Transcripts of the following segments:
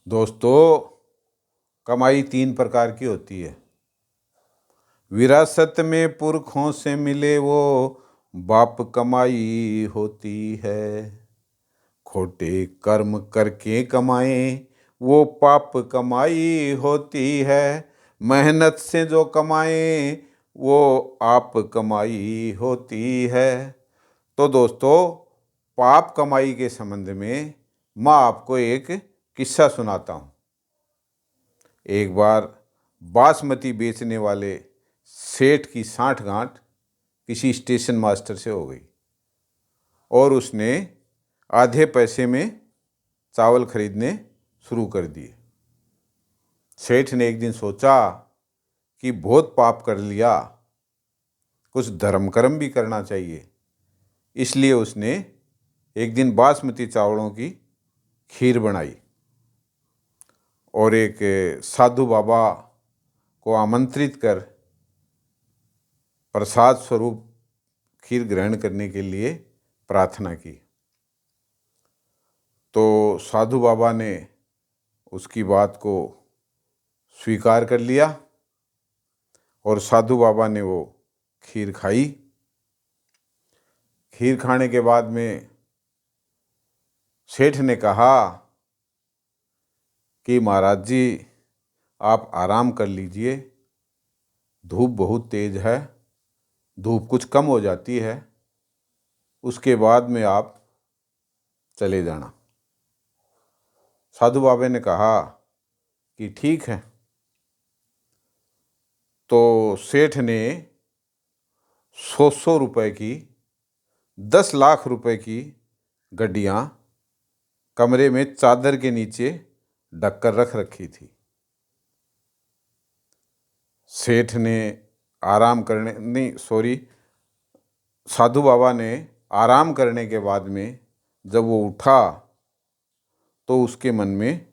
दोस्तों, कमाई 3 प्रकार की होती है। विरासत में पुरखों से मिले वो बाप कमाई होती है। खोटे कर्म करके कमाए वो पाप कमाई होती है। मेहनत से जो कमाए वो आप कमाई होती है। तो दोस्तों, पाप कमाई के संबंध में मैं आपको एक किस्सा सुनाता हूँ। एक बार बासमती बेचने वाले सेठ की सांठगांठ किसी स्टेशन मास्टर से हो गई और उसने आधे पैसे में चावल खरीदने शुरू कर दिए। सेठ ने एक दिन सोचा कि बहुत पाप कर लिया, कुछ धर्म कर्म भी करना चाहिए। इसलिए उसने एक दिन बासमती चावलों की खीर बनाई और एक साधु बाबा को आमंत्रित कर प्रसाद स्वरूप खीर ग्रहण करने के लिए प्रार्थना की। तो साधु बाबा ने उसकी बात को स्वीकार कर लिया और साधु बाबा ने वो खीर खाई। खीर खाने के बाद में सेठ ने कहा कि महाराज जी, आप आराम कर लीजिए, धूप बहुत तेज है, धूप कुछ कम हो जाती है, उसके बाद में आप चले जाना। साधु बाबा ने कहा कि ठीक है। तो सेठ ने 100 रुपए की 10 लाख रुपए की गड्डियाँ कमरे में चादर के नीचे ढककर रख रखी थी। सेठ ने साधु बाबा ने आराम करने के बाद में जब वो उठा तो उसके मन में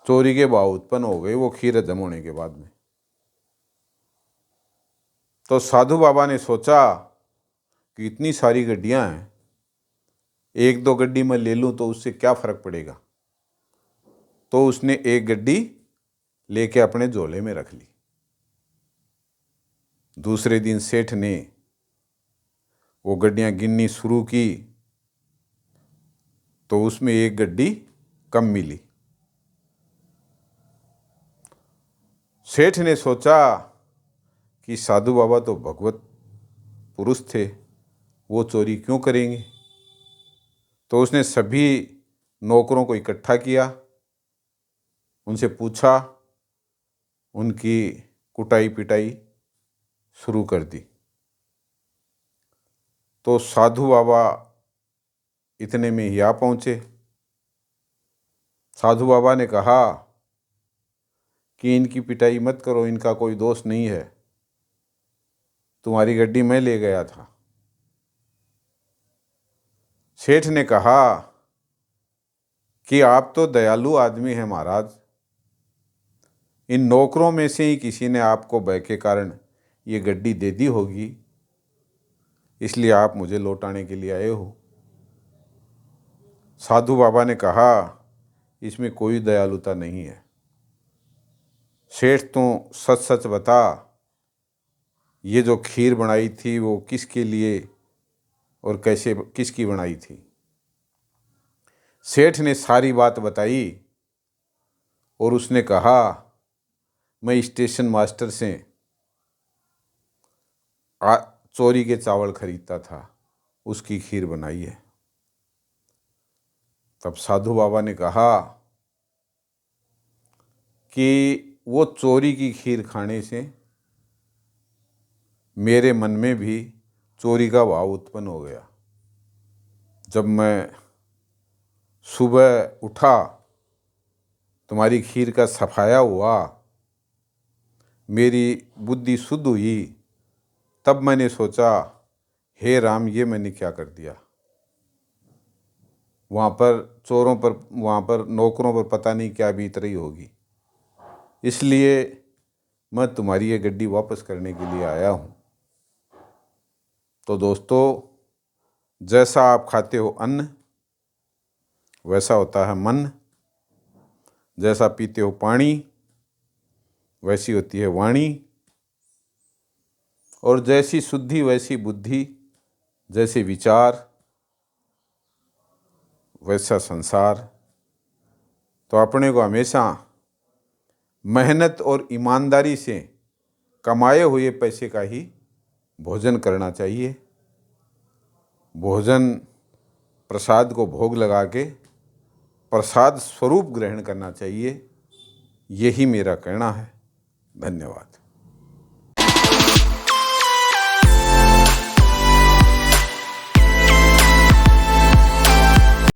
चोरी के भाव उत्पन्न हो गए, वो खीर हजम होने के बाद में। तो साधु बाबा ने सोचा कि इतनी सारी गड्डियाँ हैं, एक दो गड्डी मैं ले लूँ तो उससे क्या फ़र्क पड़ेगा। तो उसने एक गड्डी लेके अपने झोले में रख ली। दूसरे दिन सेठ ने वो गड्डियाँ गिननी शुरू की तो उसमें एक गड्डी कम मिली। सेठ ने सोचा कि साधु बाबा तो भगवत पुरुष थे, वो चोरी क्यों करेंगे। तो उसने सभी नौकरों को इकट्ठा किया, उनसे पूछा, उनकी कुटाई पिटाई शुरू कर दी। तो साधु बाबा इतने में ही आ पहुँचे। साधु बाबा ने कहा कि इनकी पिटाई मत करो, इनका कोई दोष नहीं है, तुम्हारी गड्डी मैं ले गया था। सेठ ने कहा कि आप तो दयालु आदमी हैं महाराज, इन नौकरों में से ही किसी ने आपको भय के कारण ये गड्डी दे दी होगी, इसलिए आप मुझे लौटाने के लिए आए हो। साधु बाबा ने कहा, इसमें कोई दयालुता नहीं है। सेठ, तू सच सच बता, ये जो खीर बनाई थी वो किसके लिए और कैसे किसकी बनाई थी। सेठ ने सारी बात बताई और उसने कहा, मैं स्टेशन मास्टर से चोरी के चावल खरीदता था, उसकी खीर बनाई है। तब साधु बाबा ने कहा कि वो चोरी की खीर खाने से मेरे मन में भी चोरी का भाव उत्पन्न हो गया। जब मैं सुबह उठा, तुम्हारी खीर का सफाया हुआ, मेरी बुद्धि शुद्ध हुई, तब मैंने सोचा, हे राम, ये मैंने क्या कर दिया। वहाँ पर नौकरों पर पता नहीं क्या बीत रही होगी, इसलिए मैं तुम्हारी ये गड्डी वापस करने के लिए आया हूँ। तो दोस्तों, जैसा आप खाते हो अन्न, वैसा होता है मन। जैसा पीते हो पानी वैसी होती है वाणी, और जैसी शुद्धि वैसी बुद्धि, जैसे विचार वैसा संसार। तो अपने को हमेशा मेहनत और ईमानदारी से कमाए हुए पैसे का ही भोजन करना चाहिए। भोजन प्रसाद को भोग लगा के प्रसाद स्वरूप ग्रहण करना चाहिए। यही मेरा कहना है। धन्यवाद।